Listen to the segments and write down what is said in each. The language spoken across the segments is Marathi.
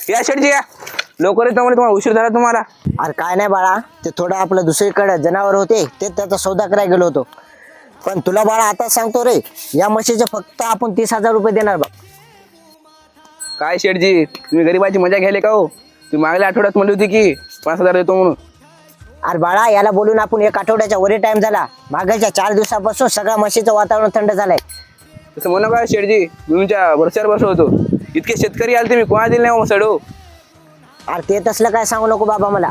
या शेटजी या लवकर येतो म्हणे, तुम्हाला उशीर झाला तुम्हाला. अरे काय नाही बाळा, ते थोडं आपलं दुसरीकडे जनावर होते ते त्याचा सौदा करायला गेलो होतो. पण तुला बाळा आता सांगतो रे, या म्हशीचे फक्त आपण 30,000 रुपये देणार बघ. काय शेटजी तुम्ही गरीबाची मजा घ्यायले का हो? तुम्ही मागल्या आठवड्यात म्हणली होती की 5,000 देतो म्हणून. अरे बाळा, याला बोलून आपण 1 आठवड्याच्या वरी टाइम झाला. मागच्या 4 दिवसापासून सगळ्या म्हशीचं वातावरण थंड झालंय. तसं म्हणू का शेटजी, तुमच्या वर्षावर बसवतो. इतके शेतकरी आले तुम्ही कोणा दिले नाही हो सडू. अरे ते तसलं काय सांगू नको बाबा मला.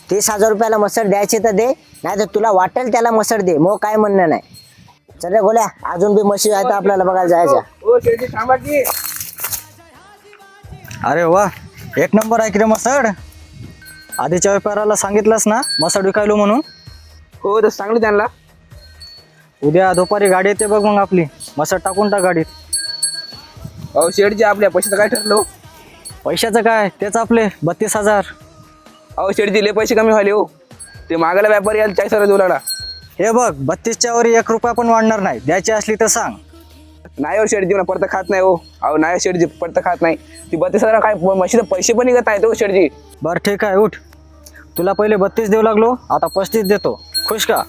30,000 रुपयाला मसड द्यायची तर दे, नाही तर तुला वाटेल त्याला मसड दे, मग काय म्हणणं नाही. चल रे गोल्या, अजून बी म्हशी आहेत आपल्याला बघायला जायच्या. हो शेटजी थांबा की. अरे वा, एक नंबर आहे की रे मसड. आधीच्या व्यापाराला सांगितलंस ना मसड विकायलो म्हणून. हो तसं सांगलं त्यांना. उद्या दुपारी गाडी येते बघ, मग आपली मसड टाकून टाक गाडीत. अहो शेटजी आपल्या पैशाचं काय ठरलं हो? पैशाचं काय, तेच आपले 32,000. अहो शेटजी लय पैसे कमी व्हायले हो. ते मागायला व्यापारी यायला 40,000 देऊ लागला. हे बघ, 32च्या वरी 1 रुपया पण वाढणार नाही. द्यायची असली तर सांग. नाही हो शेटजी मला परत खात नाही हो. अहो नाही शेटजी परत खात नाही. ती 32,000 काय म्हशीचे पैसे पण निघत आहेत हो शेटजी. बरं ठीक आहे, उठ. तुला पहिले 32 देऊ लागलो, आता 35 देतो. खुश का?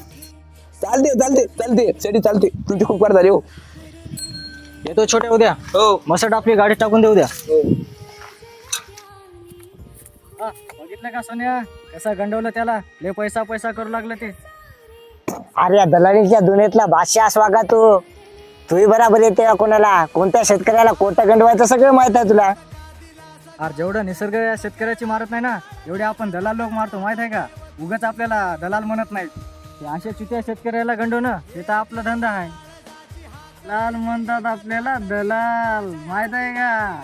चालते शेटजी चालते. तुमची खूप कार झाली हो. येतो छोट्या उद्या. हो मसड आपली गाडीत टाकून देऊ द्या. हो. बघितलं का सोन्या, कसा गंडवलं त्याला. लय पैसा करू लागलं ते. अरे या दलालीच्या दुनियेतला बादशाह असवा का तू. तूही बराबर येते का कोणाला, कोणत्या शेतकऱ्याला कोणतं गंडवायचं सगळं माहित आहे तुला. अरे जेवढं निसर्ग या शेतकऱ्याची मारत नाही ना, एवढे आपण दलाल लोक मारतो, माहित आहे का. उगाच आपल्याला दलाल म्हणत नाहीत. ते अशा चुत्या शेतकऱ्याला गंडवणं हे तर आपला धंदा आहे. दलाल म्हणतात आपल्याला, दलाल, माहित आहे का.